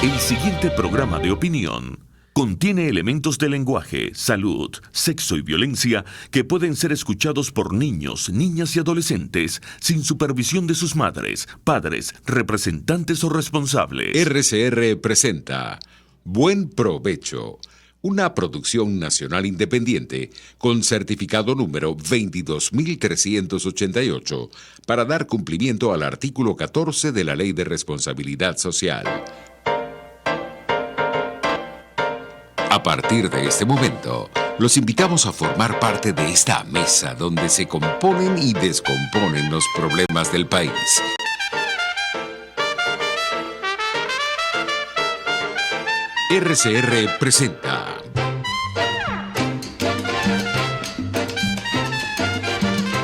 El siguiente programa de opinión contiene elementos de lenguaje, salud, sexo y violencia que pueden ser escuchados por niños, niñas y adolescentes sin supervisión de sus madres, padres, representantes o responsables. RCR presenta Buen Provecho, una producción nacional independiente con certificado número 22388 para dar cumplimiento al artículo 14 de la Ley de Responsabilidad Social. A partir de este momento, los invitamos a formar parte de esta mesa donde se componen y descomponen los problemas del país. RCR presenta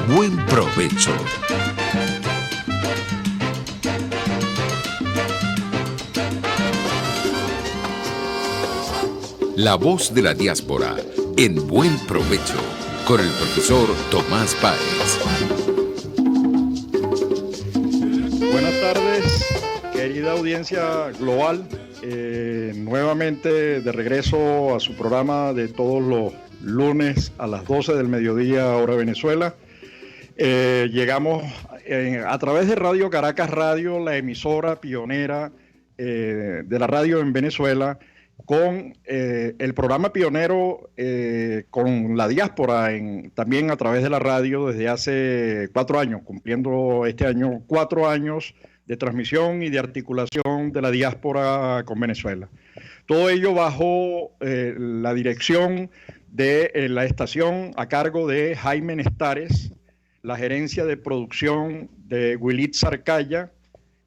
Buen Provecho. La voz de la diáspora en Buen Provecho con el profesor Tomás Páez. Buenas tardes, querida audiencia global. Nuevamente de regreso a su programa de todos los lunes a las 12 del mediodía, hora Venezuela. Llegamos a través de Radio Caracas Radio, la emisora pionera de la radio en Venezuela, con el programa pionero con la diáspora también a través de la radio desde hace 4 años, cumpliendo este año 4 años de transmisión y de articulación de la diáspora con Venezuela. Todo ello bajo la dirección de la estación a cargo de Jaime Nestares, la gerencia de producción de Wilit Sarcaya,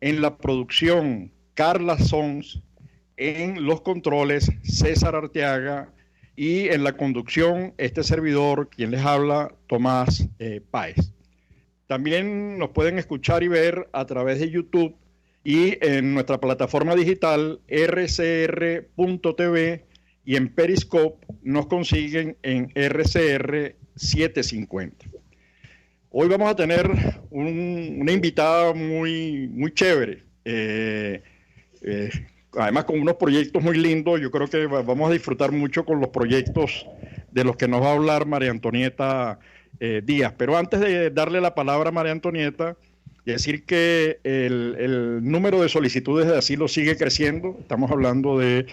en la producción Carla Sons, en los controles César Arteaga y en la conducción este servidor, quien les habla, Tomás Páez. También nos pueden escuchar y ver a través de YouTube y en nuestra plataforma digital rcr.tv, y en Periscope nos consiguen en RCR 750. Hoy vamos a tener una invitada muy chévere, además con unos proyectos muy lindos. Yo creo que vamos a disfrutar mucho con los proyectos de los que nos va a hablar María Antonieta Díaz. Pero antes de darle la palabra a María Antonieta, decir que el número de solicitudes de asilo sigue creciendo. Estamos hablando de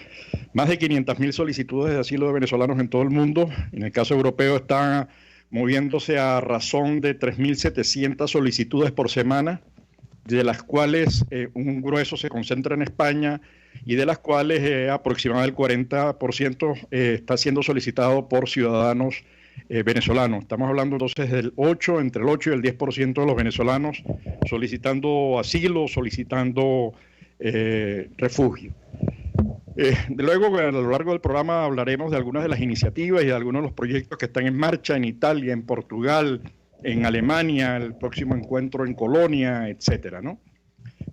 más de 500.000 solicitudes de asilo de venezolanos en todo el mundo. En el caso europeo está moviéndose a razón de 3.700 solicitudes por semana, de las cuales un grueso se concentra en España y de las cuales aproximadamente el 40% está siendo solicitado por ciudadanos venezolanos. Estamos hablando entonces entre el 8 y el 10% de los venezolanos solicitando asilo, solicitando refugio. Luego, a lo largo del programa hablaremos de algunas de las iniciativas y de algunos de los proyectos que están en marcha en Italia, en Portugal, en Alemania, el próximo encuentro en Colonia, etcétera, ¿no?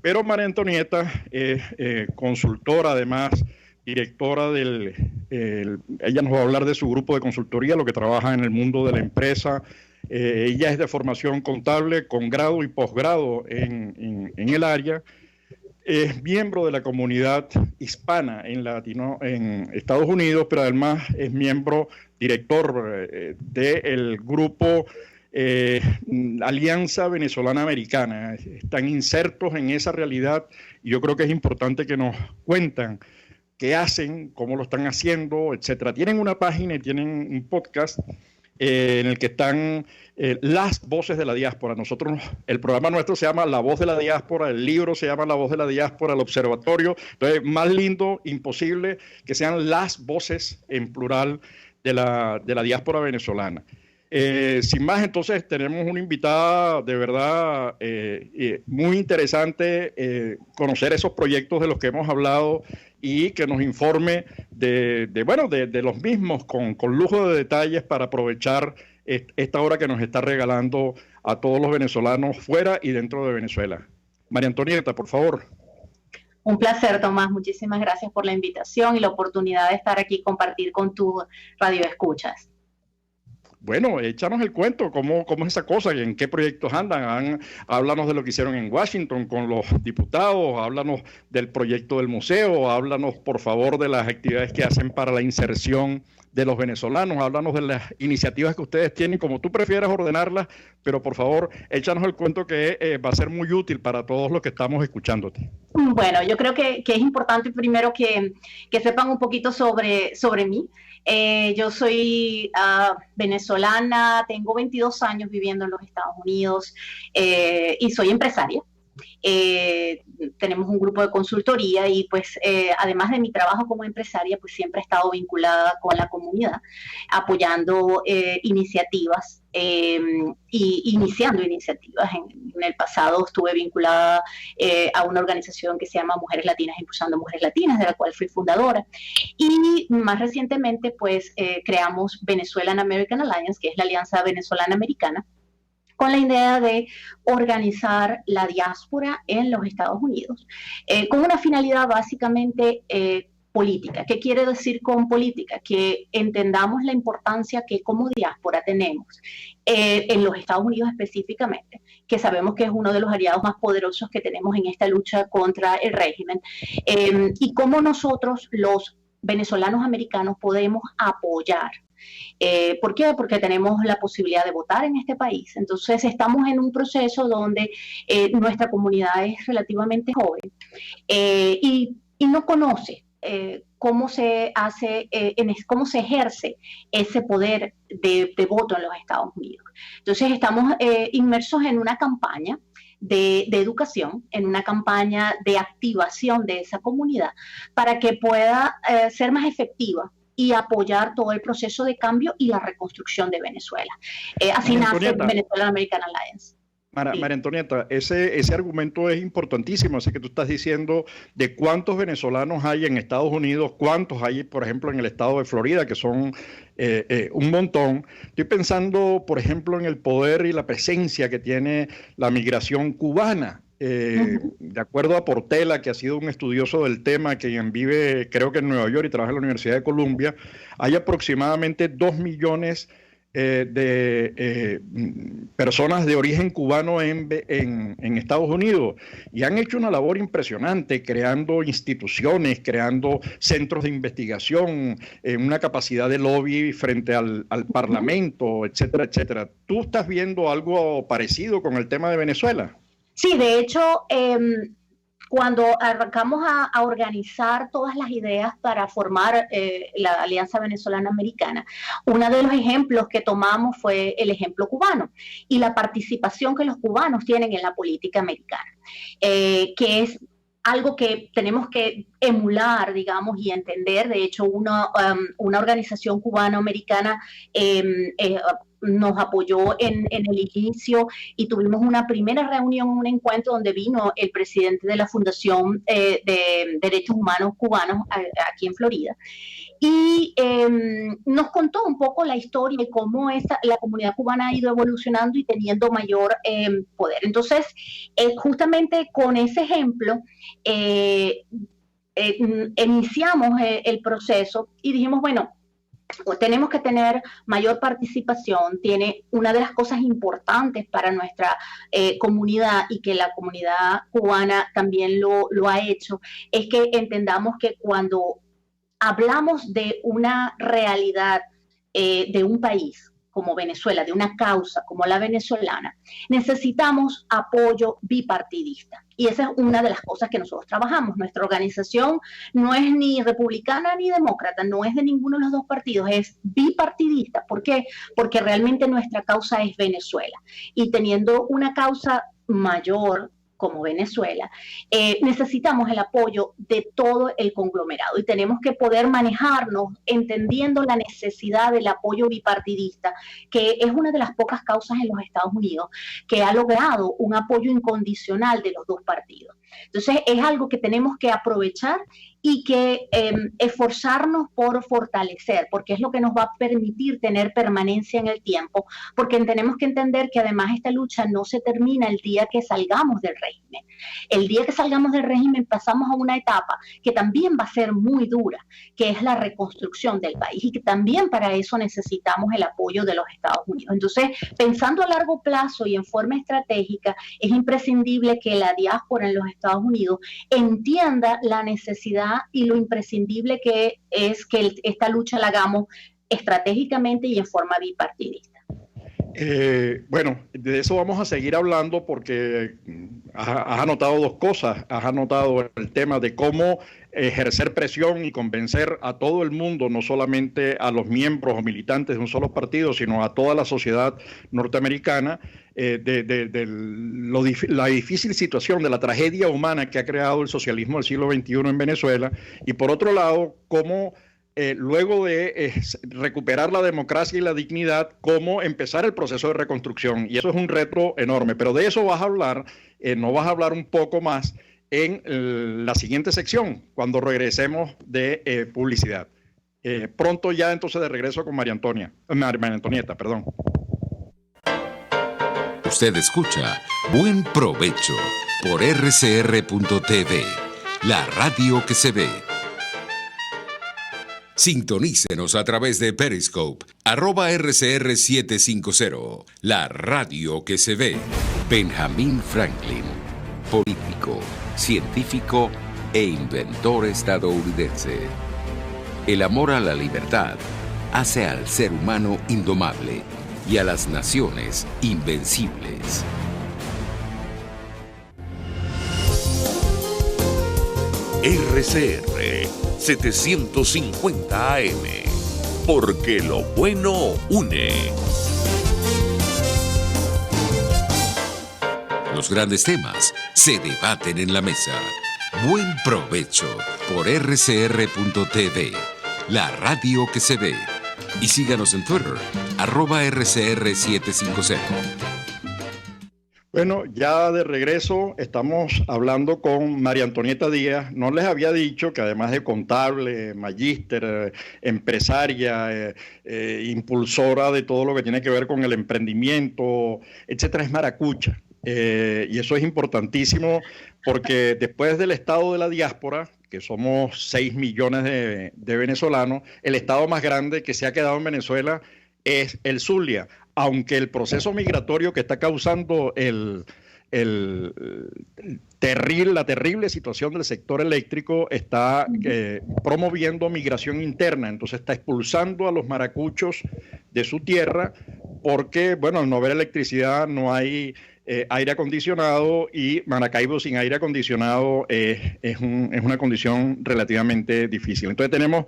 Pero María Antonieta es consultora, además, directora ella nos va a hablar de su grupo de consultoría, lo que trabaja en el mundo de la empresa. Ella es de formación contable con grado y posgrado en el área. Es miembro de la comunidad hispana en Estados Unidos, pero además es miembro director del grupo Alianza Venezolana Americana. Están insertos en esa realidad y yo creo que es importante que nos cuentan qué hacen, cómo lo están haciendo, etcétera. Tienen una página y tienen un podcast en el que están las voces de la diáspora. El programa nuestro se llama La Voz de la Diáspora, el libro se llama La Voz de la Diáspora, el observatorio. Entonces, más lindo, imposible que sean las voces en plural de la diáspora venezolana. Sin más, entonces tenemos una invitada de verdad muy interesante, conocer esos proyectos de los que hemos hablado y que nos informe de los mismos con lujo de detalles para aprovechar esta hora que nos está regalando a todos los venezolanos fuera y dentro de Venezuela. María Antonieta, por favor. Un placer, Tomás. Muchísimas gracias por la invitación y la oportunidad de estar aquí y compartir con tus radioescuchas. Bueno, échanos el cuento, ¿cómo es esa cosa? ¿En qué proyectos andan? Háblanos de lo que hicieron en Washington con los diputados, háblanos del proyecto del museo, háblanos por favor de las actividades que hacen para la inserción de los venezolanos, háblanos de las iniciativas que ustedes tienen, como tú prefieras ordenarlas, pero por favor, échanos el cuento que va a ser muy útil para todos los que estamos escuchándote. Bueno, yo creo que es importante primero que sepan un poquito sobre mí. Yo soy venezolana, tengo 22 años viviendo en los Estados Unidos y soy empresaria. Tenemos un grupo de consultoría y pues además de mi trabajo como empresaria, pues siempre he estado vinculada con la comunidad, apoyando iniciativas y iniciando iniciativas. En el pasado estuve vinculada a una organización que se llama Mujeres Latinas Impulsando Mujeres Latinas, de la cual fui fundadora. Y más recientemente pues creamos Venezuelan American Alliance, que es la Alianza Venezolana Americana, con la idea de organizar la diáspora en los Estados Unidos, con una finalidad básicamente política. ¿Qué quiere decir con política? Que entendamos la importancia que como diáspora tenemos en los Estados Unidos específicamente, que sabemos que es uno de los aliados más poderosos que tenemos en esta lucha contra el régimen, y cómo nosotros, los venezolanos americanos, podemos apoyar. ¿Por qué? Porque tenemos la posibilidad de votar en este país. Entonces estamos en un proceso donde nuestra comunidad es relativamente joven y no conoce cómo se hace, cómo se ejerce ese poder de voto en los Estados Unidos. Entonces estamos inmersos en una campaña de educación, en una campaña de activación de esa comunidad para que pueda ser más efectiva y apoyar todo el proceso de cambio y la reconstrucción de Venezuela. Así nace Venezuelan American Alliance. María Antonieta, ese argumento es importantísimo, así que tú estás diciendo de cuántos venezolanos hay en Estados Unidos, cuántos hay, por ejemplo, en el estado de Florida, que son un montón. Estoy pensando, por ejemplo, en el poder y la presencia que tiene la migración cubana. De acuerdo a Portela, que ha sido un estudioso del tema, quien vive creo que en Nueva York y trabaja en la Universidad de Columbia, hay aproximadamente 2 millones de personas de origen cubano en Estados Unidos, y han hecho una labor impresionante creando instituciones, creando centros de investigación, una capacidad de lobby frente al Parlamento, etcétera, etcétera. ¿Tú estás viendo algo parecido con el tema de Venezuela? Sí, de hecho, cuando arrancamos a organizar todas las ideas para formar la Alianza Venezolana Americana, uno de los ejemplos que tomamos fue el ejemplo cubano y la participación que los cubanos tienen en la política americana, que es algo que tenemos que emular, digamos, y entender. De hecho, una organización cubano-americana nos apoyó en el inicio y tuvimos una primera reunión, un encuentro donde vino el presidente de la Fundación de Derechos Humanos Cubanos aquí en Florida. Y nos contó un poco la historia de cómo la comunidad cubana ha ido evolucionando y teniendo mayor poder. Entonces, justamente con ese ejemplo, iniciamos el proceso y dijimos, bueno, tenemos que tener mayor participación. Tiene una de las cosas importantes para nuestra comunidad, y que la comunidad cubana también lo ha hecho, es que entendamos que cuando hablamos de una realidad de un país como Venezuela, de una causa como la venezolana, necesitamos apoyo bipartidista. Y esa es una de las cosas que nosotros trabajamos. Nuestra organización no es ni republicana ni demócrata, no es de ninguno de los dos partidos, es bipartidista. ¿Por qué? Porque realmente nuestra causa es Venezuela. Y teniendo una causa mayor como Venezuela, necesitamos el apoyo de todo el conglomerado y tenemos que poder manejarnos entendiendo la necesidad del apoyo bipartidista, que es una de las pocas causas en los Estados Unidos que ha logrado un apoyo incondicional de los dos partidos. Entonces es algo que tenemos que aprovechar y que esforzarnos por fortalecer, porque es lo que nos va a permitir tener permanencia en el tiempo, porque tenemos que entender que además esta lucha no se termina el día que salgamos del régimen. El día que salgamos del régimen pasamos a una etapa que también va a ser muy dura, que es la reconstrucción del país, y que también para eso necesitamos el apoyo de los Estados Unidos. Entonces, pensando a largo plazo y en forma estratégica, es imprescindible que la diáspora en los Estados Unidos entienda la necesidad y lo imprescindible que es que esta lucha la hagamos estratégicamente y en forma bipartidista. Bueno, de eso vamos a seguir hablando porque has anotado dos cosas. Has anotado el tema de cómo ejercer presión y convencer a todo el mundo, no solamente a los miembros o militantes de un solo partido, sino a toda la sociedad norteamericana, la difícil situación, de la tragedia humana que ha creado el socialismo del siglo XXI en Venezuela, y por otro lado, cómo luego de recuperar la democracia y la dignidad, cómo empezar el proceso de reconstrucción. Y eso es un reto enorme, pero de eso vas a hablar, no vas a hablar un poco más en la siguiente sección, cuando regresemos de publicidad. Pronto ya entonces de regreso con María Antonieta, perdón. Usted escucha Buen Provecho por rcr.tv, la radio que se ve. Sintonícenos a través de Periscope, @RCR750, la radio que se ve. Benjamin Franklin, político, científico e inventor estadounidense. El amor a la libertad hace al ser humano indomable y a las naciones invencibles. RCR 750 AM, porque lo bueno une. Los grandes temas se debaten en la mesa. Buen provecho por rcr.tv, la radio que se ve. Y síganos en Twitter, @RCR750. Bueno, ya de regreso estamos hablando con María Antonieta Díaz. No les había dicho que además de contable, magíster, empresaria, impulsora de todo lo que tiene que ver con el emprendimiento, etcétera, es maracucha. Y eso es importantísimo porque después del estado de la diáspora, que somos 6 millones de venezolanos, el estado más grande que se ha quedado en Venezuela es el Zulia, aunque el proceso migratorio que está causando la terrible situación del sector eléctrico está promoviendo migración interna, entonces está expulsando a los maracuchos de su tierra porque, bueno, al no haber electricidad no hay aire acondicionado, y Maracaibo sin aire acondicionado es una condición relativamente difícil. Entonces tenemos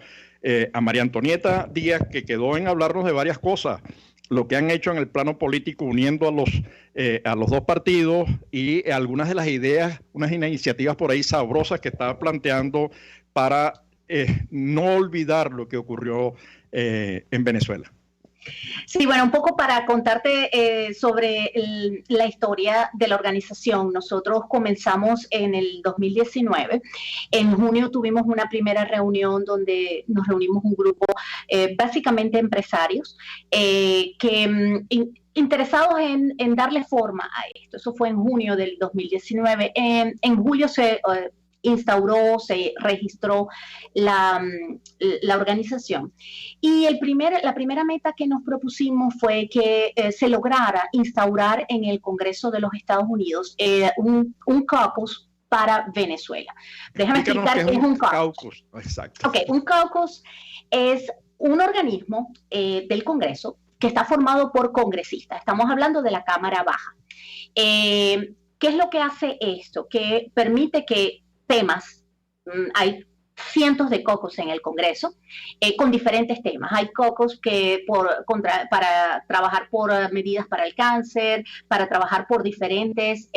a María Antonieta Díaz, que quedó en hablarnos de varias cosas, lo que han hecho en el plano político uniendo a los dos partidos y algunas de las ideas, unas iniciativas por ahí sabrosas que estaba planteando para no olvidar lo que ocurrió en Venezuela. Sí, bueno, un poco para contarte sobre la historia de la organización. Nosotros comenzamos en el 2019. En junio tuvimos una primera reunión donde nos reunimos un grupo, básicamente empresarios, interesados en darle forma a esto. Eso fue en junio del 2019. En julio se registró la organización. Y la primera meta que nos propusimos fue que se lograra instaurar en el Congreso de los Estados Unidos un caucus para Venezuela. Déjame explicar qué es un caucus. Exacto. Okay, un caucus es un organismo del Congreso que está formado por congresistas. Estamos hablando de la Cámara Baja. ¿Qué es lo que hace esto? Que permite que temas, hay cientos de caucus en el Congreso con diferentes temas. Hay caucus para trabajar por medidas para el cáncer, para trabajar por diferentes,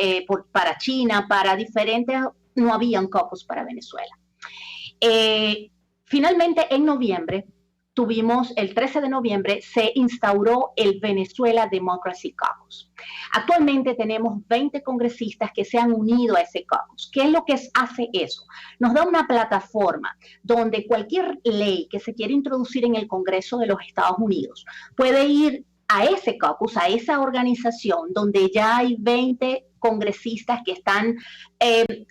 para China, para diferentes, no había un caucus para Venezuela. Finalmente, en noviembre, tuvimos el 13 de noviembre, se instauró el Venezuela Democracy Caucus. Actualmente tenemos 20 congresistas que se han unido a ese caucus. ¿Qué es lo que hace eso? Nos da una plataforma donde cualquier ley que se quiera introducir en el Congreso de los Estados Unidos puede ir a ese caucus, a esa organización donde ya hay 20 congresistas que están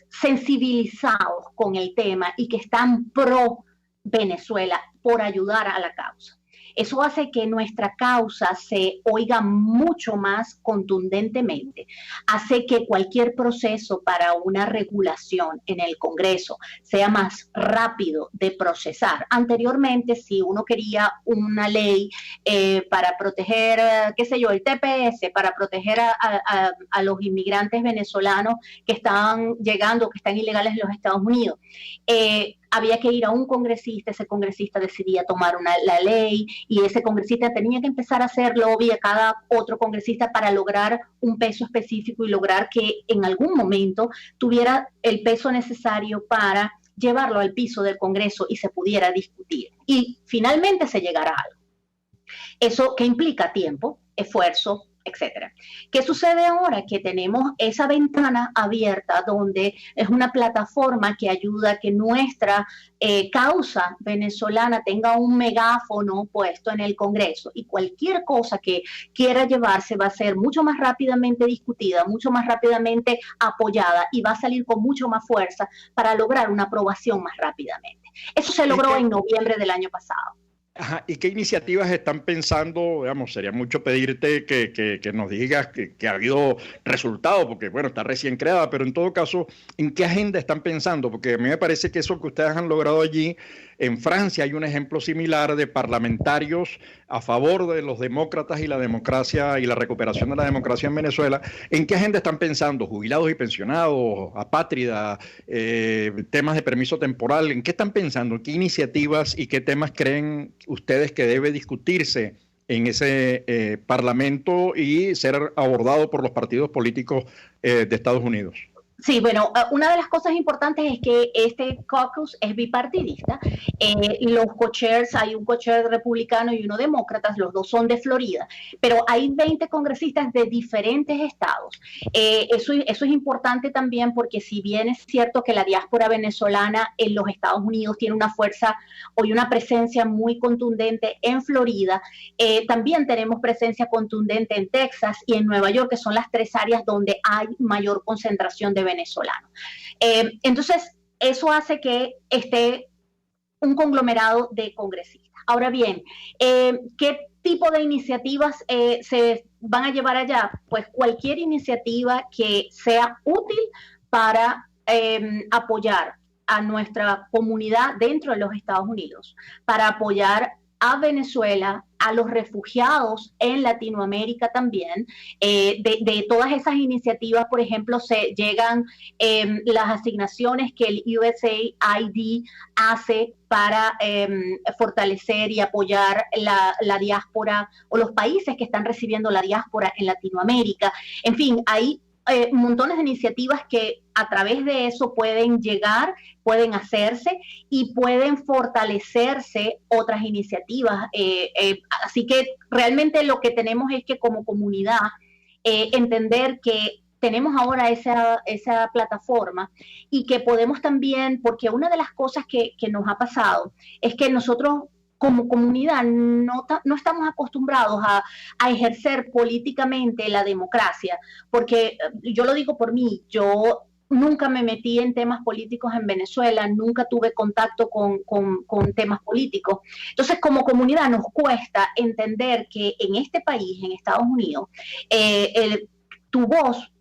sensibilizados con el tema y que están pro Venezuela por ayudar a la causa. Eso hace que nuestra causa se oiga mucho más contundentemente, hace que cualquier proceso para una regulación en el Congreso sea más rápido de procesar. Anteriormente, si uno quería una ley para proteger, qué sé yo, el TPS, para proteger a los inmigrantes venezolanos que están llegando, que están ilegales en los Estados Unidos, había que ir a un congresista, ese congresista decidía tomar la ley y ese congresista tenía que empezar a hacer lobby a cada otro congresista para lograr un peso específico y lograr que en algún momento tuviera el peso necesario para llevarlo al piso del Congreso y se pudiera discutir. Y finalmente se llegara a algo. Eso que implica tiempo, esfuerzo, etcétera. ¿Qué sucede ahora? Que tenemos esa ventana abierta donde es una plataforma que ayuda a que nuestra causa venezolana tenga un megáfono puesto en el Congreso y cualquier cosa que quiera llevarse va a ser mucho más rápidamente discutida, mucho más rápidamente apoyada y va a salir con mucho más fuerza para lograr una aprobación más rápidamente. Eso se logró en noviembre del año pasado. Ajá, ¿y qué iniciativas están pensando? Digamos, sería mucho pedirte que nos digas que ha habido resultados, porque bueno, está recién creada, pero en todo caso, ¿en qué agenda están pensando? Porque a mí me parece que eso que ustedes han logrado allí, en Francia hay un ejemplo similar de parlamentarios a favor de los demócratas y la democracia y la recuperación de la democracia en Venezuela. ¿En qué agenda están pensando? ¿Jubilados y pensionados, apátridas, temas de permiso temporal? ¿En qué están pensando? ¿Qué iniciativas y qué temas creen ustedes que debe discutirse en ese parlamento y ser abordado por los partidos políticos de Estados Unidos? Sí, bueno, una de las cosas importantes es que este caucus es bipartidista. Los co-chairs, hay un co-chair republicano y uno demócrata, los dos son de Florida, pero hay 20 congresistas de diferentes estados. Eso es importante también porque si bien es cierto que la diáspora venezolana en los Estados Unidos tiene una fuerza y una presencia muy contundente en Florida, también tenemos presencia contundente en Texas y en Nueva York, que son las 3 áreas donde hay mayor concentración de venezolanos. Entonces, eso hace que esté un conglomerado de congresistas. Ahora bien, ¿qué tipo de iniciativas se van a llevar allá? Pues cualquier iniciativa que sea útil para apoyar a nuestra comunidad dentro de los Estados Unidos, para apoyar a Venezuela, a los refugiados en Latinoamérica también. De todas esas iniciativas, por ejemplo, se llegan las asignaciones que el USAID hace para fortalecer y apoyar la diáspora o los países que están recibiendo la diáspora en Latinoamérica. En fin, hay montones de iniciativas que a través de eso pueden llegar, pueden hacerse y pueden fortalecerse otras iniciativas. Así que realmente lo que tenemos es que como comunidad entender que tenemos ahora esa plataforma y que podemos también, porque una de las cosas que nos ha pasado es que nosotros como comunidad no estamos acostumbrados a ejercer políticamente la democracia, porque yo lo digo por mí, yo nunca me metí en temas políticos en Venezuela, nunca tuve contacto con temas políticos. Entonces, como comunidad nos cuesta entender que en este país, en Estados Unidos, tu voz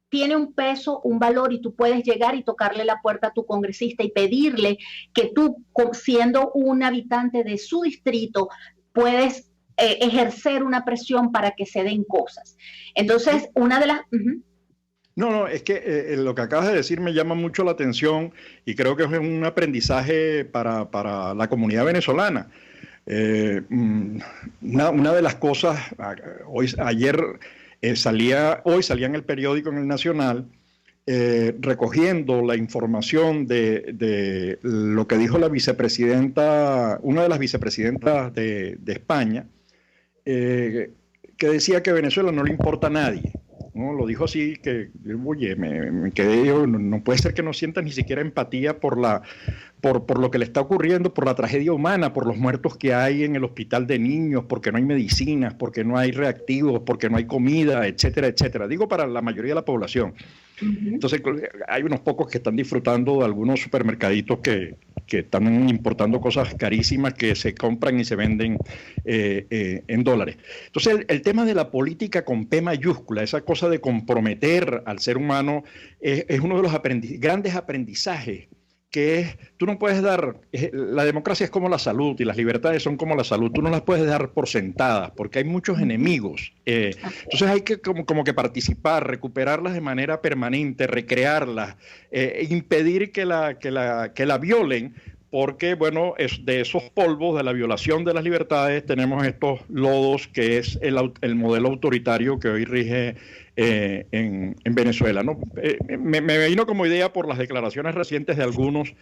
tiene un peso, un valor y tú puedes llegar y tocarle la puerta a tu congresista y pedirle que tú, siendo un habitante de su distrito, puedes ejercer una presión para que se den cosas. Entonces, una de las... No, es que lo que acabas de decir me llama mucho la atención y creo que es un aprendizaje para la comunidad venezolana. Una de las cosas, hoy salía en el periódico, en El Nacional, recogiendo la información de lo que dijo la vicepresidenta, una de las vicepresidentas de España, que decía que Venezuela no le importa a nadie. ¿No? Lo dijo así, que, oye, me quedé yo, no puede ser que no sientas ni siquiera empatía por lo que le está ocurriendo, por la tragedia humana, por los muertos que hay en el hospital de niños, porque no hay medicinas, porque no hay reactivos, porque no hay comida, etcétera, etcétera. Digo, para la mayoría de la población. Entonces, hay unos pocos que están disfrutando de algunos supermercaditos que están importando cosas carísimas que se compran y se venden en dólares. Entonces, el tema de la política con P mayúscula, esa cosa de comprometer al ser humano, es uno de los grandes aprendizajes que es, tú no puedes dar, la democracia es como la salud y las libertades son como la salud, tú no las puedes dar por sentadas porque hay muchos enemigos. Entonces hay que como que participar, recuperarlas de manera permanente, recrearlas, impedir que la violen, porque, bueno, de esos polvos de la violación de las libertades tenemos estos lodos que es el modelo autoritario que hoy rige en Venezuela, ¿no? Me vino como idea por las declaraciones recientes de algunos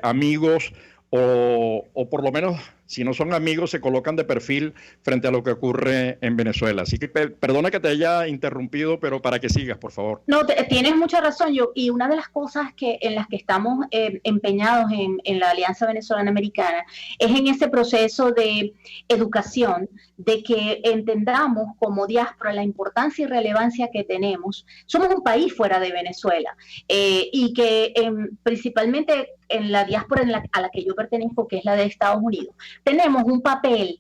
amigos o por lo menos, si no son amigos, se colocan de perfil frente a lo que ocurre en Venezuela. Así que perdona que te haya interrumpido, pero para que sigas, por favor. No, tienes mucha razón, y una de las cosas en las que estamos empeñados en la Alianza Venezolana Americana es en ese proceso de educación, de que entendamos como diáspora la importancia y relevancia que tenemos. Somos un país fuera de Venezuela y que principalmente en la diáspora a la que yo pertenezco, que es la de Estados Unidos, tenemos un papel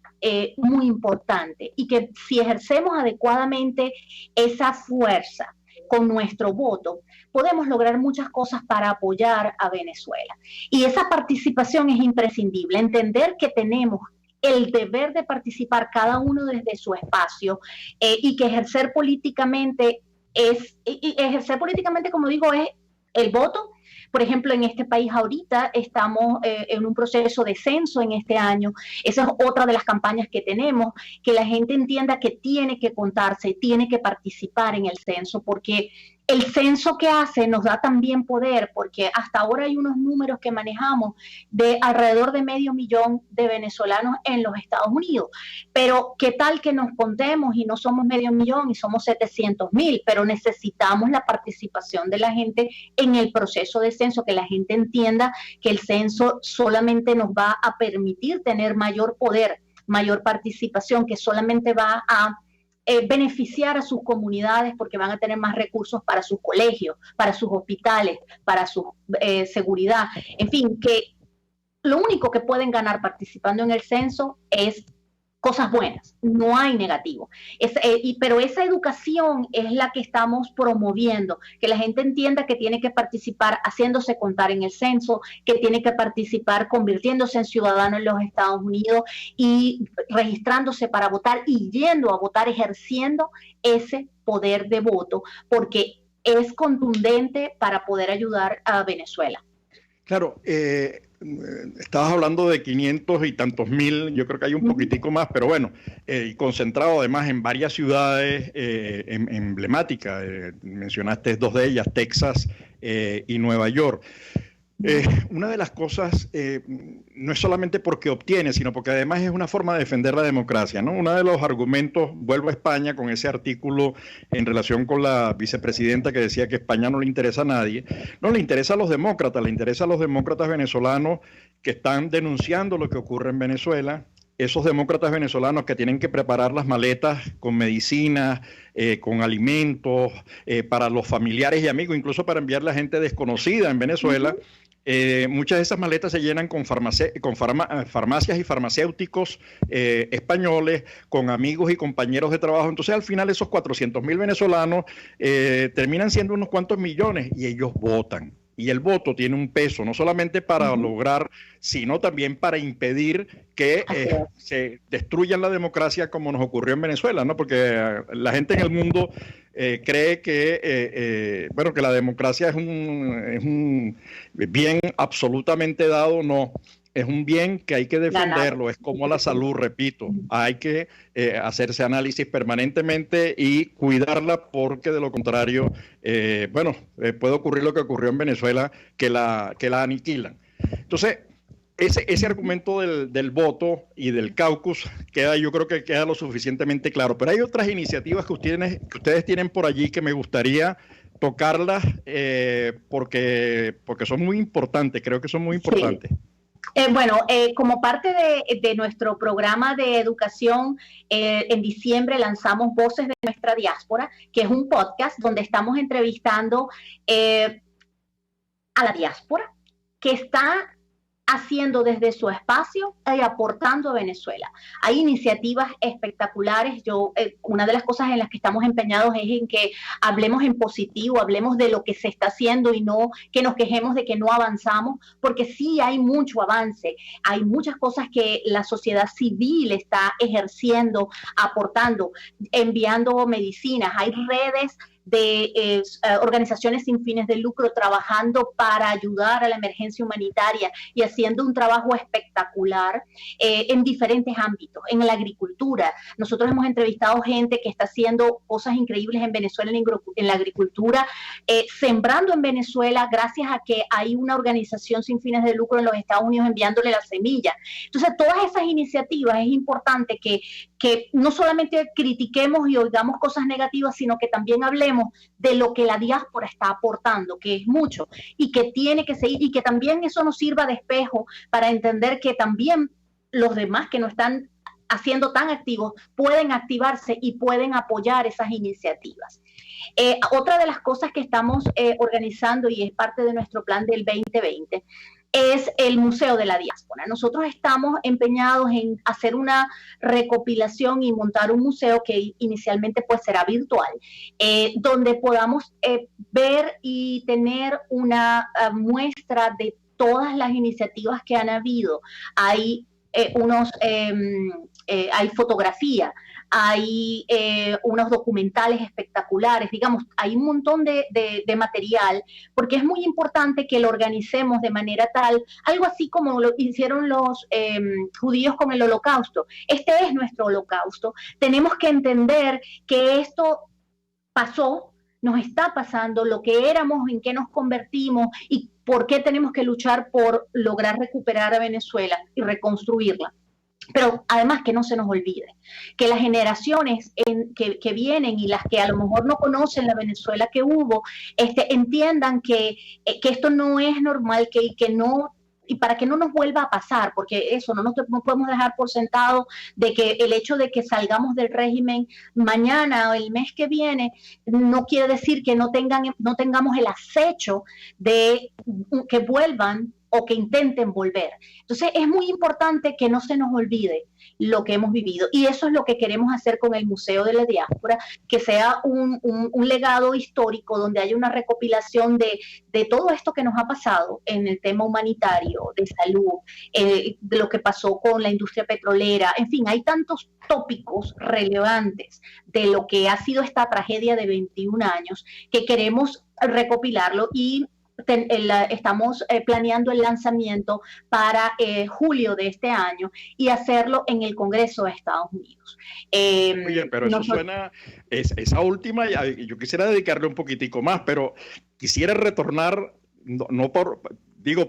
muy importante y que si ejercemos adecuadamente esa fuerza con nuestro voto, podemos lograr muchas cosas para apoyar a Venezuela. Y esa participación es imprescindible, entender que tenemos el deber de participar cada uno desde su espacio y que ejercer políticamente como digo, es el voto. Por ejemplo, en este país ahorita estamos en un proceso de censo en este año. Esa es otra de las campañas que tenemos, que la gente entienda que tiene que contarse, tiene que participar en el censo, porque el censo que hace nos da también poder, porque hasta ahora hay unos números que manejamos de alrededor de 500,000 de venezolanos en los Estados Unidos. Pero ¿qué tal que nos contemos y no somos 500,000 y somos 700,000? Pero necesitamos la participación de la gente en el proceso de censo, que la gente entienda que el censo solamente nos va a permitir tener mayor poder, mayor participación, que solamente va a beneficiar a sus comunidades porque van a tener más recursos para sus colegios, para sus hospitales, para su seguridad. En fin, que lo único que pueden ganar participando en el censo es cosas buenas, no hay negativo. Pero esa educación es la que estamos promoviendo, que la gente entienda que tiene que participar haciéndose contar en el censo, que tiene que participar convirtiéndose en ciudadano en los Estados Unidos y registrándose para votar y yendo a votar, ejerciendo ese poder de voto, porque es contundente para poder ayudar a Venezuela. Claro, estabas hablando de 500 y tantos mil, yo creo que hay un poquitico más, pero bueno, y concentrado además en varias ciudades emblemáticas, mencionaste dos de ellas, Texas y Nueva York. Una de las cosas no es solamente porque obtiene, sino porque además es una forma de defender la democracia, ¿no? Uno de los argumentos, vuelvo a España con ese artículo en relación con la vicepresidenta que decía que España no le interesa a nadie, no le interesa a los demócratas, le interesa a los demócratas venezolanos que están denunciando lo que ocurre en Venezuela, esos demócratas venezolanos que tienen que preparar las maletas con medicinas, con alimentos, para los familiares y amigos, incluso para enviarle a gente desconocida en Venezuela. Muchas de esas maletas se llenan con farmacias y farmacéuticos españoles, con amigos y compañeros de trabajo. Entonces, al final, esos 400,000 venezolanos terminan siendo unos cuantos millones y ellos votan. Y el voto tiene un peso, no solamente para lograr, sino también para impedir que se destruya la democracia como nos ocurrió en Venezuela, ¿no? Porque la gente en el mundo cree que, que la democracia es un bien absolutamente dado. No, es un bien que hay que defenderlo, es como la salud, repito, hay que hacerse análisis permanentemente y cuidarla porque de lo contrario, puede ocurrir lo que ocurrió en Venezuela, que la aniquilan. Entonces, ese argumento del voto y del caucus yo creo que queda lo suficientemente claro, pero hay otras iniciativas que ustedes tienen por allí que me gustaría tocarlas porque son muy importantes, creo que son muy importantes. Sí. Como parte de nuestro programa de educación, en diciembre lanzamos Voces de Nuestra Diáspora, que es un podcast donde estamos entrevistando a la diáspora que está haciendo desde su espacio y aportando a Venezuela. Hay iniciativas espectaculares. Una de las cosas en las que estamos empeñados es en que hablemos en positivo, hablemos de lo que se está haciendo y no que nos quejemos de que no avanzamos, porque sí hay mucho avance. Hay muchas cosas que la sociedad civil está ejerciendo, aportando, enviando medicinas. Hay redes de organizaciones sin fines de lucro trabajando para ayudar a la emergencia humanitaria y haciendo un trabajo espectacular en diferentes ámbitos. En la agricultura, nosotros hemos entrevistado gente que está haciendo cosas increíbles en Venezuela en la agricultura, sembrando en Venezuela gracias a que hay una organización sin fines de lucro en los Estados Unidos enviándole la semilla. Entonces, todas esas iniciativas es importante que no solamente critiquemos y oigamos cosas negativas, sino que también hablemos de lo que la diáspora está aportando, que es mucho, y que tiene que seguir, y que también eso nos sirva de espejo para entender que también los demás que no están haciendo tan activos pueden activarse y pueden apoyar esas iniciativas. Otra de las cosas que estamos organizando y es parte de nuestro plan del 2020 es el Museo de la Diáspora. Nosotros estamos empeñados en hacer una recopilación y montar un museo que inicialmente pues será virtual, donde podamos ver y tener una muestra de todas las iniciativas que han habido. Hay hay fotografía, hay unos documentales espectaculares, digamos, hay un montón de material, porque es muy importante que lo organicemos de manera tal, algo así como lo hicieron los judíos con el Holocausto. Este es nuestro Holocausto. Tenemos que entender que esto pasó, nos está pasando, lo que éramos, en qué nos convertimos y por qué tenemos que luchar por lograr recuperar a Venezuela y reconstruirla. Pero además que no se nos olvide, que las generaciones que vienen y las que a lo mejor no conocen la Venezuela que hubo, entiendan que esto no es normal, que no, y para que no nos vuelva a pasar, porque eso no podemos dejar por sentado de que el hecho de que salgamos del régimen mañana o el mes que viene no quiere decir que no tengamos el acecho de que vuelvan o que intenten volver. Entonces es muy importante que no se nos olvide lo que hemos vivido y eso es lo que queremos hacer con el Museo de la Diáspora, que sea un legado histórico donde haya una recopilación de todo esto que nos ha pasado en el tema humanitario, de salud, de lo que pasó con la industria petrolera, en fin, hay tantos tópicos relevantes de lo que ha sido esta tragedia de 21 años que queremos recopilarlo y estamos planeando el lanzamiento para julio de este año y hacerlo en el Congreso de Estados Unidos. Oye, pero eso suena, esa última, yo quisiera dedicarle un poquitico más, pero quisiera retornar,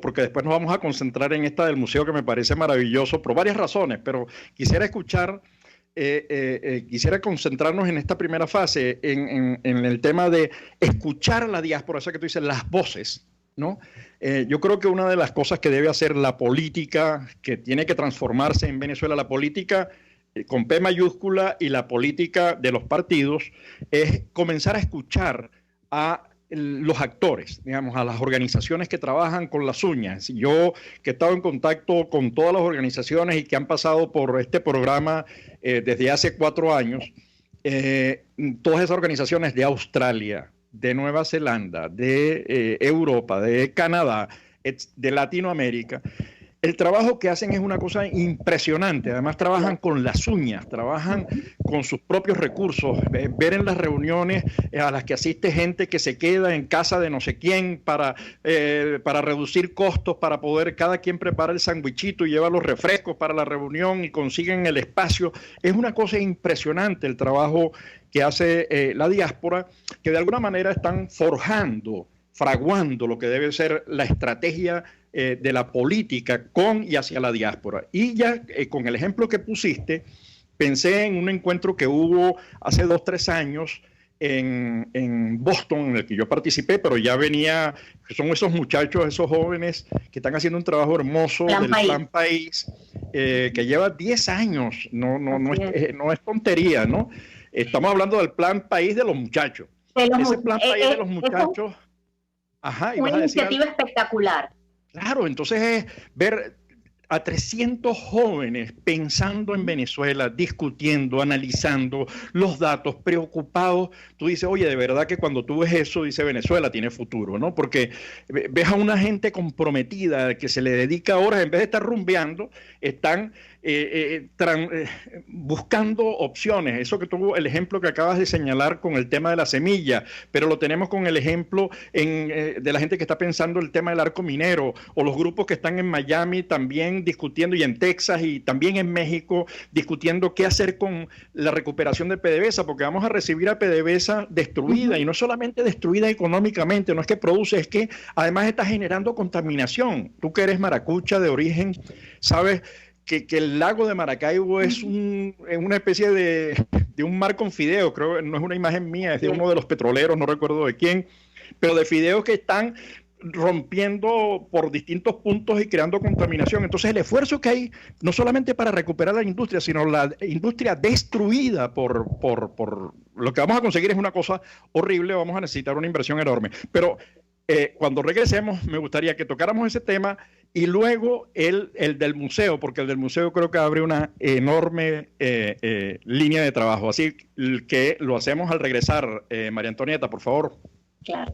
porque después nos vamos a concentrar en esta del museo que me parece maravilloso por varias razones, pero quisiera escuchar, quisiera concentrarnos en esta primera fase, en el tema de escuchar a la diáspora, eso que tú dices, las voces, ¿no? Yo creo que una de las cosas que debe hacer la política, que tiene que transformarse en Venezuela, la política con P mayúscula y la política de los partidos, es comenzar a escuchar a los actores, digamos, a las organizaciones que trabajan con las uñas. Yo que he estado en contacto con todas las organizaciones y que han pasado por este programa desde hace 4 años, todas esas organizaciones de Australia, de Nueva Zelanda, de Europa, de Canadá, de Latinoamérica, el trabajo que hacen es una cosa impresionante. Además trabajan con las uñas, trabajan con sus propios recursos. Ver en las reuniones a las que asiste gente que se queda en casa de no sé quién para reducir costos, para poder cada quien prepara el sandwichito y lleva los refrescos para la reunión y consiguen el espacio. Es una cosa impresionante el trabajo que hace la diáspora, que de alguna manera están fraguando lo que debe ser la estrategia de la política con y hacia la diáspora. Y ya con el ejemplo que pusiste, pensé en un encuentro que hubo hace 2 o 3 años en Boston, en el que yo participé, pero ya venía, son esos muchachos, esos jóvenes que están haciendo un trabajo hermoso Plan País, que lleva 10 años, no es tontería, ¿no? Estamos hablando del Plan País de los muchachos. Ese Plan País de los muchachos... Ajá, una iniciativa espectacular. Claro, entonces es ver a 300 jóvenes pensando en Venezuela, discutiendo, analizando los datos, preocupados. Tú dices, oye, de verdad que cuando tú ves eso, dice Venezuela tiene futuro, ¿no? Porque ves a una gente comprometida que se le dedica horas, en vez de estar rumbeando, están buscando opciones. Eso que tuvo el ejemplo que acabas de señalar con el tema de la semilla, pero lo tenemos con el ejemplo de la gente que está pensando el tema del arco minero, o los grupos que están en Miami también discutiendo, y en Texas y también en México discutiendo qué hacer con la recuperación de PDVSA, porque vamos a recibir a PDVSA destruida, y no solamente destruida económicamente, no es que produce, es que además está generando contaminación. Tú que eres maracucha de origen, sabes que el lago de Maracaibo es una especie de un mar con fideos, creo que no es una imagen mía, es de uno de los petroleros, no recuerdo de quién, pero de fideos que están rompiendo por distintos puntos y creando contaminación. Entonces el esfuerzo que hay, no solamente para recuperar la industria, sino la industria destruida por lo que vamos a conseguir es una cosa horrible, vamos a necesitar una inversión enorme. Pero cuando regresemos me gustaría que tocáramos ese tema y luego el del museo, porque el del museo creo que abre una enorme línea de trabajo. Así que lo hacemos al regresar. María Antonieta, por favor. Claro.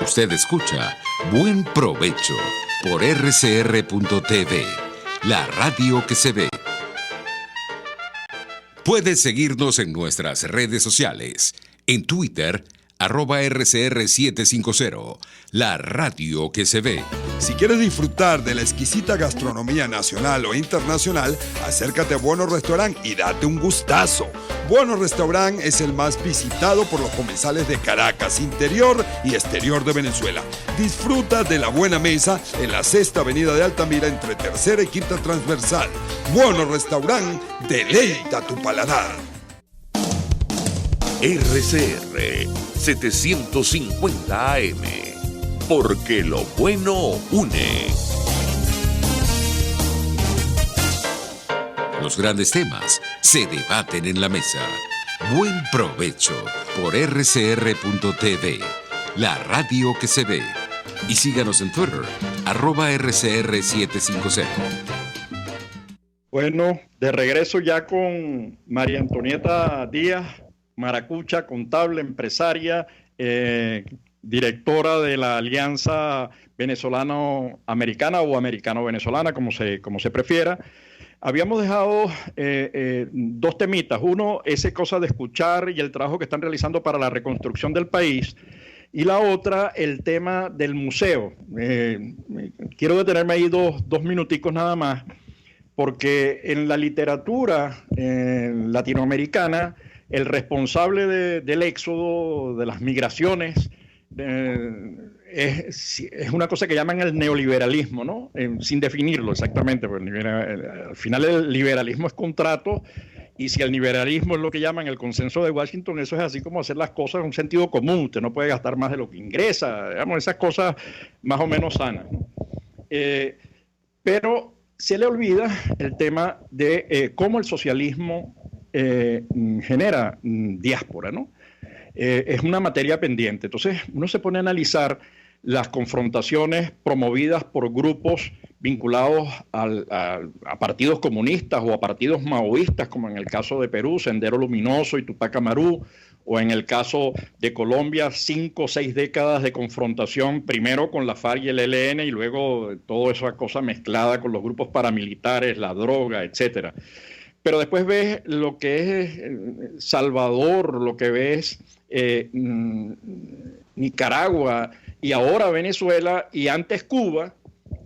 Usted escucha Buen Provecho por rcr.tv, la radio que se ve. Puede seguirnos en nuestras redes sociales, en Twitter, @RCR750, la radio que se ve. Si quieres disfrutar de la exquisita gastronomía nacional o internacional, acércate a Bueno Restaurant y date un gustazo. Bueno Restaurant es el más visitado por los comensales de Caracas, interior y exterior de Venezuela. Disfruta de la buena mesa en la 6ª Avenida de Altamira entre 3ª y 5ª Transversal. Bueno Restaurant, deleita tu paladar. RCR 750 AM, porque lo bueno une. Los grandes temas se debaten en la mesa. Buen Provecho por rcr.tv, la radio que se ve. Y síganos en Twitter, @RCR750. Bueno, de regreso ya con María Antonieta Díaz, maracucha, contable, empresaria, directora de la Alianza Venezolano-Americana o Americano-Venezolana, como se prefiera. Habíamos dejado 2 temitas. Uno, esa cosa de escuchar y el trabajo que están realizando para la reconstrucción del país. Y la otra, el tema del museo. Quiero detenerme ahí dos minuticos nada más, porque en la literatura latinoamericana, el responsable del éxodo, de las migraciones, es una cosa que llaman el neoliberalismo, ¿no? Sin definirlo exactamente, porque al final el liberalismo es contrato, y si el liberalismo es lo que llaman el consenso de Washington, eso es así como hacer las cosas en un sentido común. Usted no puede gastar más de lo que ingresa, digamos, esas cosas más o menos sanas, ¿no? Pero se le olvida el tema de cómo el socialismo genera diáspora, ¿no? Es una materia pendiente. Entonces uno se pone a analizar las confrontaciones promovidas por grupos vinculados a partidos comunistas o a partidos maoístas, como en el caso de Perú, Sendero Luminoso y Tupac Amaru, o en el caso de Colombia, 5 o 6 décadas de confrontación, primero con la FARC y el ELN y luego toda esa cosa mezclada con los grupos paramilitares, la droga, etcétera. Pero después ves lo que es Salvador, lo que ves Nicaragua y ahora Venezuela y antes Cuba.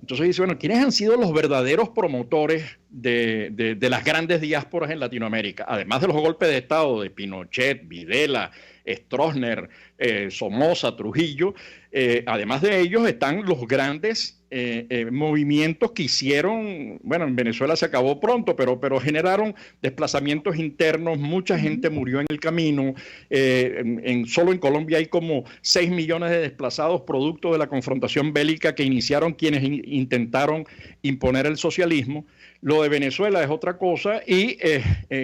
Entonces dice, bueno, ¿quiénes han sido los verdaderos promotores de las grandes diásporas en Latinoamérica? Además de los golpes de Estado de Pinochet, Videla, Stroessner, Somoza, Trujillo, además de ellos están los grandes movimientos que hicieron, bueno, en Venezuela se acabó pronto, pero generaron desplazamientos internos, mucha gente murió en el camino, solo en Colombia hay como 6 millones de desplazados producto de la confrontación bélica que iniciaron quienes intentaron imponer el socialismo. Lo de Venezuela es otra cosa y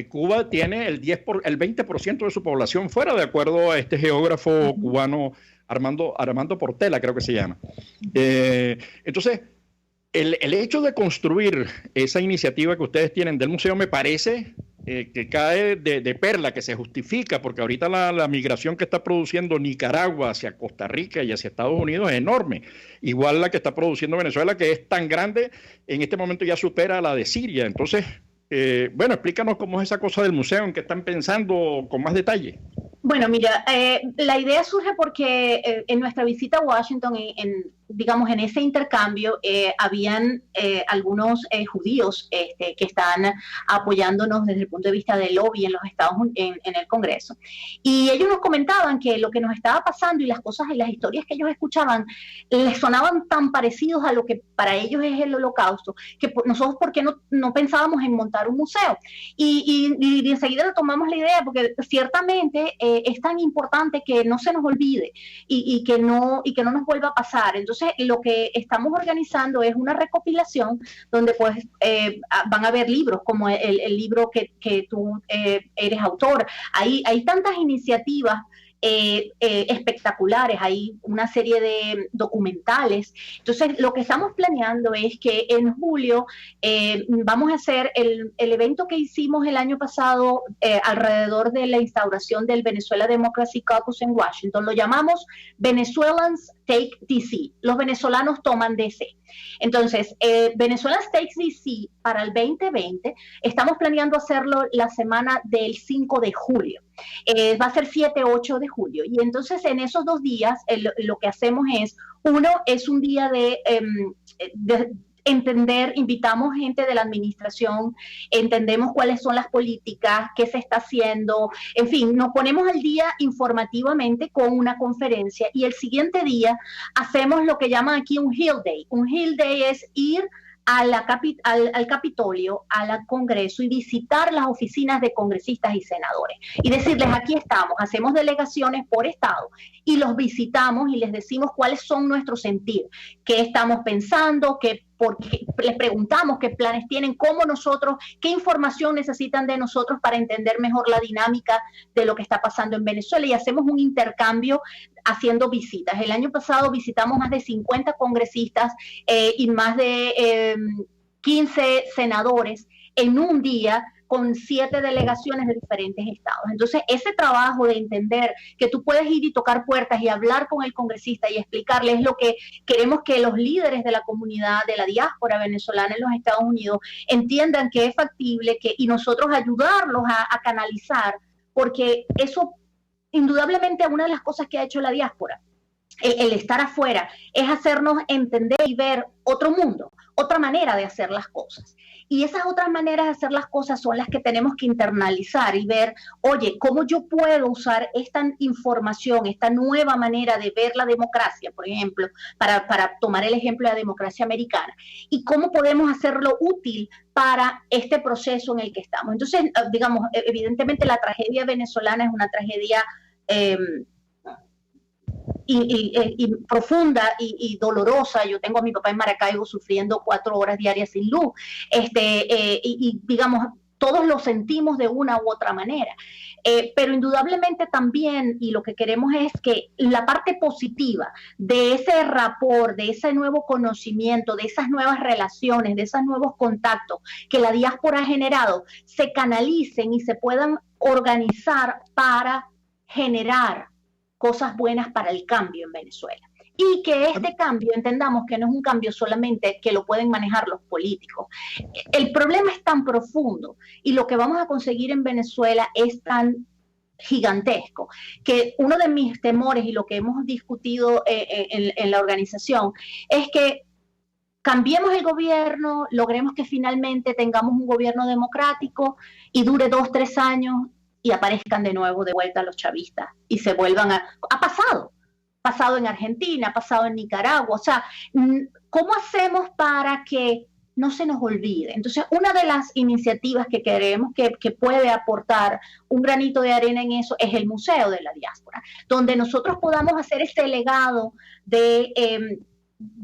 Cuba tiene el 20% de su población fuera, de acuerdo a este geógrafo cubano Armando Portela, creo que se llama. Entonces, el hecho de construir esa iniciativa que ustedes tienen del museo me parece que cae de perla, que se justifica, porque ahorita la migración que está produciendo Nicaragua hacia Costa Rica y hacia Estados Unidos es enorme. Igual la que está produciendo Venezuela, que es tan grande, en este momento ya supera a la de Siria. Entonces, bueno, explícanos cómo es esa cosa del museo, en qué están pensando con más detalle. Bueno, mira, la idea surge porque en nuestra visita a Washington, digamos, en ese intercambio, habían algunos judíos que están apoyándonos desde el punto de vista del lobby en los Estados Unidos, en el Congreso. Y ellos nos comentaban que lo que nos estaba pasando y las cosas y las historias que ellos escuchaban les sonaban tan parecidos a lo que para ellos es el Holocausto, que nosotros, ¿por qué no pensábamos en montar un museo? Y enseguida tomamos la idea, porque ciertamente es tan importante que no se nos olvide y que no nos vuelva a pasar. Entonces, lo que estamos organizando es una recopilación donde pues van a haber libros como el libro que tú eres autor. Hay tantas iniciativas espectaculares, hay una serie de documentales. Entonces, lo que estamos planeando es que en julio vamos a hacer el evento que hicimos el año pasado alrededor de la instauración del Venezuela Democracy Caucus en Washington. Lo llamamos Venezuelans Take DC. Los venezolanos toman DC. Entonces, Venezuelans Take DC para el 2020, estamos planeando hacerlo la semana del 5 de julio. Va a ser 7-8 de julio. Y entonces en esos 2 días lo que hacemos es, uno es un día de entender, invitamos gente de la administración, entendemos cuáles son las políticas, qué se está haciendo, en fin, nos ponemos al día informativamente con una conferencia y el siguiente día hacemos lo que llaman aquí un Hill Day. Un Hill Day es ir al Capitolio, al Congreso y visitar las oficinas de congresistas y senadores y decirles, aquí estamos, hacemos delegaciones por estado y los visitamos y les decimos cuáles son nuestros sentir, qué estamos pensando, porque les preguntamos qué planes tienen, qué información necesitan de nosotros para entender mejor la dinámica de lo que está pasando en Venezuela y hacemos un intercambio haciendo visitas. El año pasado visitamos más de 50 congresistas y más de 15 senadores en un día con 7 delegaciones de diferentes estados. Entonces, ese trabajo de entender que tú puedes ir y tocar puertas y hablar con el congresista y explicarle es lo que queremos que los líderes de la comunidad, de la diáspora venezolana en los Estados Unidos entiendan que es factible y nosotros ayudarlos a canalizar, porque eso indudablemente una de las cosas que ha hecho la diáspora, el estar afuera, es hacernos entender y ver otro mundo, otra manera de hacer las cosas. Y esas otras maneras de hacer las cosas son las que tenemos que internalizar y ver, oye, ¿cómo yo puedo usar esta información, esta nueva manera de ver la democracia, por ejemplo, para tomar el ejemplo de la democracia americana? ¿Y cómo podemos hacerlo útil para este proceso en el que estamos? Entonces, digamos, evidentemente la tragedia venezolana es una tragedia y profunda y dolorosa. Yo tengo a mi papá en Maracaibo sufriendo 4 horas diarias sin luz, y digamos, todos lo sentimos de una u otra manera, pero indudablemente también, y lo que queremos es que la parte positiva de ese rapport, de ese nuevo conocimiento, de esas nuevas relaciones, de esos nuevos contactos que la diáspora ha generado, se canalicen y se puedan organizar para generar cosas buenas para el cambio en Venezuela. Y que este cambio, entendamos que no es un cambio solamente que lo pueden manejar los políticos. El problema es tan profundo y lo que vamos a conseguir en Venezuela es tan gigantesco, que uno de mis temores y lo que hemos discutido en la organización es que cambiemos el gobierno, logremos que finalmente tengamos un gobierno democrático y dure 2, 3 años y aparezcan de nuevo de vuelta los chavistas y se vuelvan ha pasado en Argentina, ha pasado en Nicaragua, o sea, ¿cómo hacemos para que no se nos olvide? Entonces, una de las iniciativas que queremos que puede aportar un granito de arena en eso es el Museo de la Diáspora, donde nosotros podamos hacer ese legado de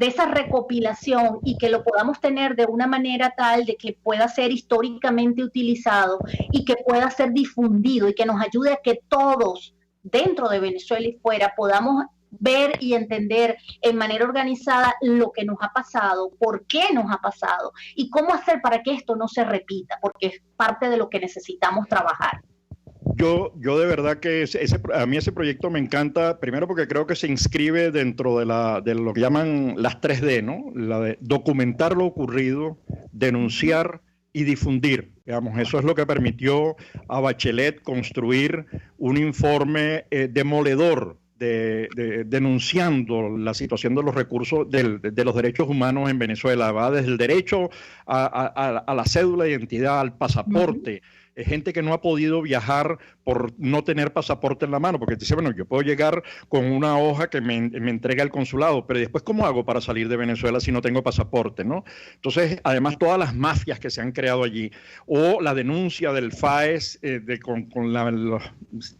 esa recopilación y que lo podamos tener de una manera tal de que pueda ser históricamente utilizado y que pueda ser difundido y que nos ayude a que todos dentro de Venezuela y fuera podamos ver y entender en manera organizada lo que nos ha pasado, por qué nos ha pasado y cómo hacer para que esto no se repita, porque es parte de lo que necesitamos trabajar. Yo de verdad que a mí ese proyecto me encanta, primero porque creo que se inscribe dentro de lo que llaman las 3D, ¿no? La de documentar lo ocurrido, denunciar y difundir. Digamos, eso es lo que permitió a Bachelet construir un informe demoledor denunciando la situación de los recursos de los derechos humanos en Venezuela. Va desde el derecho a la cédula de identidad, al pasaporte. Gente que no ha podido viajar por no tener pasaporte en la mano, porque te dice, bueno, yo puedo llegar con una hoja que me entrega el consulado, pero después, ¿cómo hago para salir de Venezuela si no tengo pasaporte, ¿no? Entonces, además, todas las mafias que se han creado allí, o la denuncia del FAES con los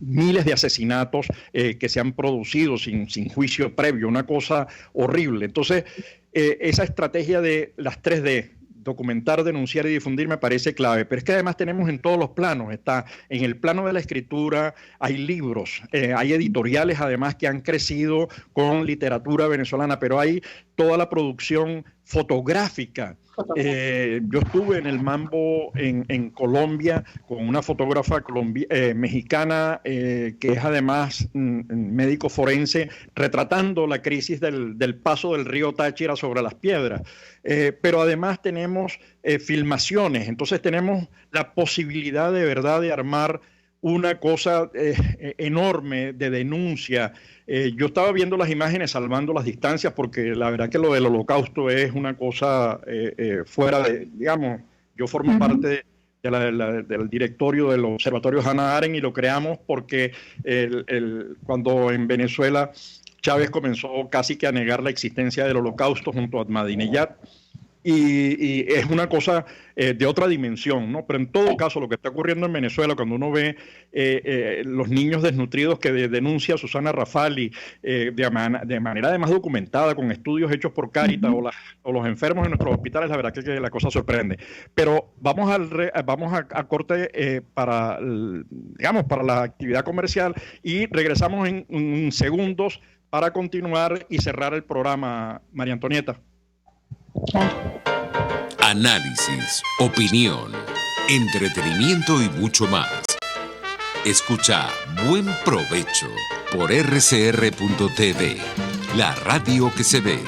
miles de asesinatos que se han producido sin juicio previo, una cosa horrible. Entonces, esa estrategia de las 3D, documentar, denunciar y difundir, me parece clave, pero es que además tenemos en todos los planos, está en el plano de la escritura, hay libros, hay editoriales además que han crecido con literatura venezolana, pero hay toda la producción fotográfica. Yo estuve en el Mambo en Colombia con una fotógrafa mexicana que es además médico forense, retratando la crisis del paso del río Táchira sobre las piedras. Pero además tenemos filmaciones, entonces tenemos la posibilidad de verdad de armar una cosa enorme de denuncia. Yo estaba viendo las imágenes salvando las distancias porque la verdad que lo del Holocausto es una cosa fuera de, digamos, yo formo parte del directorio del Observatorio Hannah Arendt y lo creamos porque cuando en Venezuela Chávez comenzó casi que a negar la existencia del Holocausto junto a Ahmadinejad. Y es una cosa de otra dimensión, ¿no? Pero en todo caso, lo que está ocurriendo en Venezuela, cuando uno ve los niños desnutridos que denuncia Susana Rafali de manera además documentada, con estudios hechos por Cáritas o los enfermos en nuestros hospitales, la verdad que la cosa sorprende. Pero vamos a corte para la actividad comercial y regresamos en segundos para continuar y cerrar el programa, María Antonieta. Análisis, opinión, entretenimiento y mucho más. Escucha Buen Provecho por rcr.tv, la radio que se ve.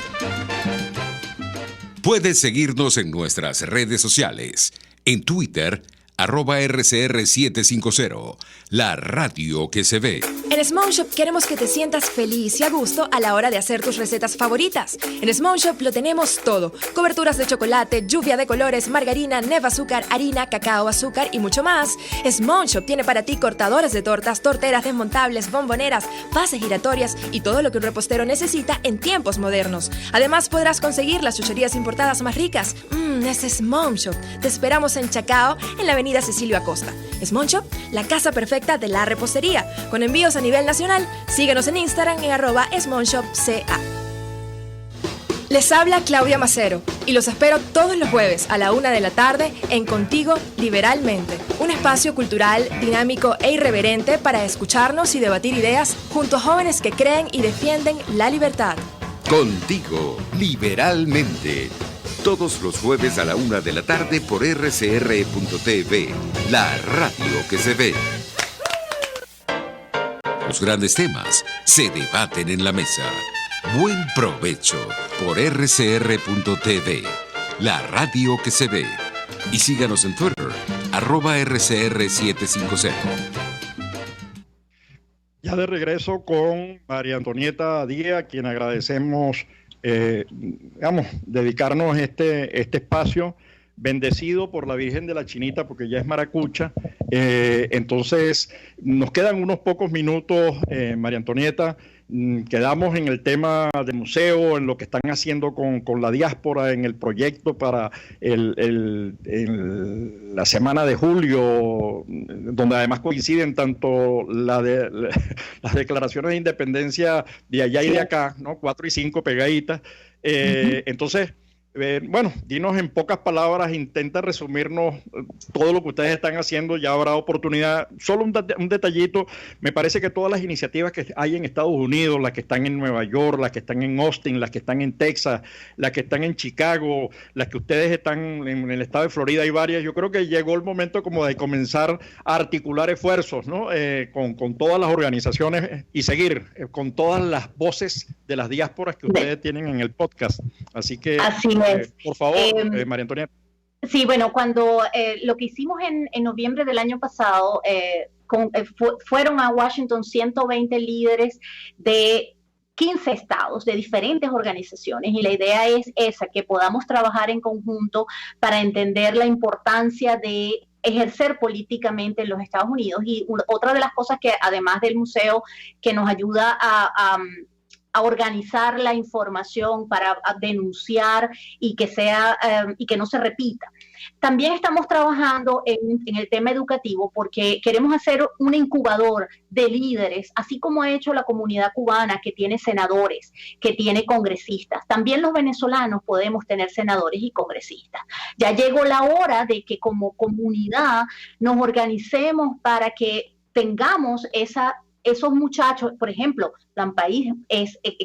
Puedes seguirnos en nuestras redes sociales. En Twitter, @RCR750, la radio que se ve. En Small Shop queremos que te sientas feliz y a gusto a la hora de hacer tus recetas favoritas. En Small Shop lo tenemos todo: coberturas de chocolate, lluvia de colores, margarina, neva azúcar, harina, cacao, azúcar y mucho más. Small Shop tiene para ti cortadores de tortas, torteras desmontables, bomboneras, bases giratorias y todo lo que un repostero necesita en tiempos modernos. Además podrás conseguir las chucherías importadas más ricas. Es Small Shop. Te esperamos en Chacao, en la avenida Cecilio Acosta. Small Shop, la casa perfecta de la repostería, con envíos a nivel nacional. Síguenos en Instagram en @smallshopca. Les habla Claudia Macero y los espero todos los jueves a la 1 de la tarde en Contigo Liberalmente, un espacio cultural, dinámico e irreverente para escucharnos y debatir ideas junto a jóvenes que creen y defienden la libertad. Contigo Liberalmente, todos los jueves a la 1 de la tarde por rcr.tv, la radio que se ve. Los grandes temas se debaten en la mesa. Buen provecho por rcr.tv, la radio que se ve. Y síganos en Twitter, @RCR750. Ya de regreso con María Antonieta Díaz, a quien agradecemos, dedicarnos este espacio, bendecido por la Virgen de la Chinita, porque ya es maracucha. Entonces, nos quedan unos pocos minutos, María Antonieta. Quedamos en el tema del museo, en lo que están haciendo con la diáspora, en el proyecto para la semana de julio, donde además coinciden tanto las declaraciones de independencia de allá y de acá, ¿no? 4 y 5 pegaditas. Entonces, bueno, dinos en pocas palabras, intenta resumirnos todo lo que ustedes están haciendo, ya habrá oportunidad. Solo un detallito, me parece que todas las iniciativas que hay en Estados Unidos, las que están en Nueva York, las que están en Austin, las que están en Texas, las que están en Chicago, las que ustedes están en el estado de Florida, hay varias. Yo creo que llegó el momento como de comenzar a articular esfuerzos, ¿no? Con todas las organizaciones y seguir con todas las voces de las diásporas que ustedes tienen en el podcast. Así que... por favor, María Antonieta. Sí, bueno, cuando lo que hicimos en noviembre del año pasado, fueron a Washington 120 líderes de 15 estados, de diferentes organizaciones, y la idea es esa, que podamos trabajar en conjunto para entender la importancia de ejercer políticamente en los Estados Unidos. Y otra de las cosas que, además del museo, que nos ayuda a organizar la información para denunciar y que no se repita. También estamos trabajando en el tema educativo, porque queremos hacer un incubador de líderes, así como ha hecho la comunidad cubana, que tiene senadores, que tiene congresistas. También los venezolanos podemos tener senadores y congresistas. Ya llegó la hora de que como comunidad nos organicemos para que tengamos esos muchachos. Por ejemplo, Lampaís,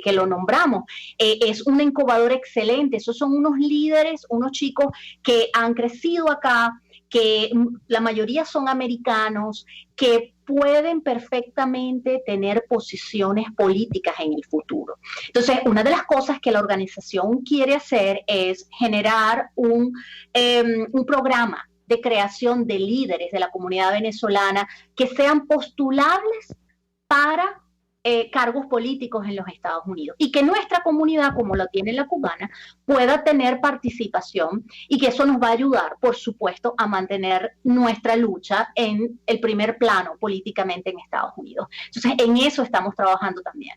que lo nombramos, es un incubador excelente. Esos son unos líderes, unos chicos que han crecido acá, que la mayoría son americanos, que pueden perfectamente tener posiciones políticas en el futuro. Entonces, una de las cosas que la organización quiere hacer es generar un programa de creación de líderes de la comunidad venezolana que sean postulables para cargos políticos en los Estados Unidos, y que nuestra comunidad, como la tiene la cubana, pueda tener participación, y que eso nos va a ayudar, por supuesto, a mantener nuestra lucha en el primer plano políticamente en Estados Unidos. Entonces, en eso estamos trabajando también.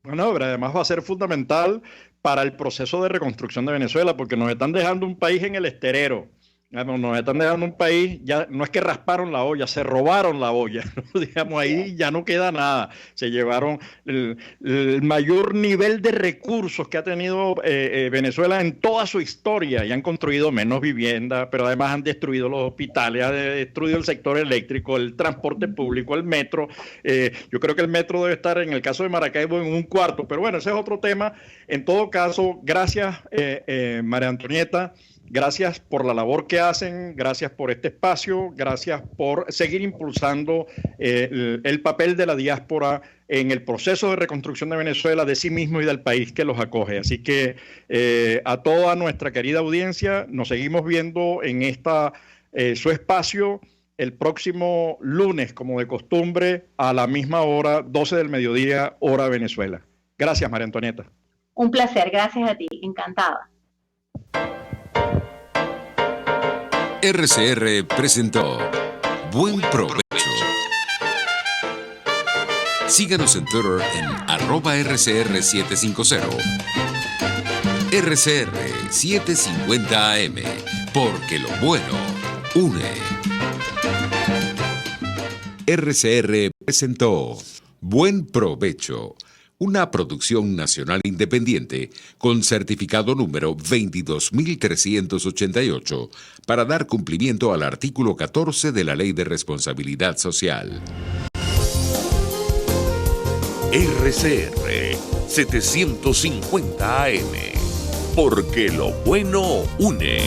Bueno, pero además va a ser fundamental para el proceso de reconstrucción de Venezuela, porque nos están dejando un país en el esterero. Nos están dejando un país, ya no es que rasparon la olla, se robaron la olla, ¿no? Digamos, ahí ya no queda nada. Se llevaron el mayor nivel de recursos que ha tenido Venezuela en toda su historia, y han construido menos vivienda, pero además han destruido los hospitales, han destruido el sector eléctrico, el transporte público, el metro. Yo creo que el metro debe estar, en el caso de Maracaibo, en un cuarto, pero bueno, ese es otro tema. En todo caso, gracias, María Antonieta. Gracias por la labor que hacen, gracias por este espacio, gracias por seguir impulsando el papel de la diáspora en el proceso de reconstrucción de Venezuela, de sí mismo y del país que los acoge. Así que a toda nuestra querida audiencia, nos seguimos viendo en su espacio el próximo lunes, como de costumbre, a la misma hora, 12 del mediodía, hora Venezuela. Gracias, María Antonieta. Un placer, gracias a ti, encantada. RCR presentó Buen Provecho. Síganos en Twitter en @RCR750. RCR 750 AM, porque lo bueno une. RCR presentó Buen Provecho, una producción nacional independiente con certificado número 22.388 para dar cumplimiento al artículo 14 de la Ley de Responsabilidad Social. RCR 750 AM, porque lo bueno une.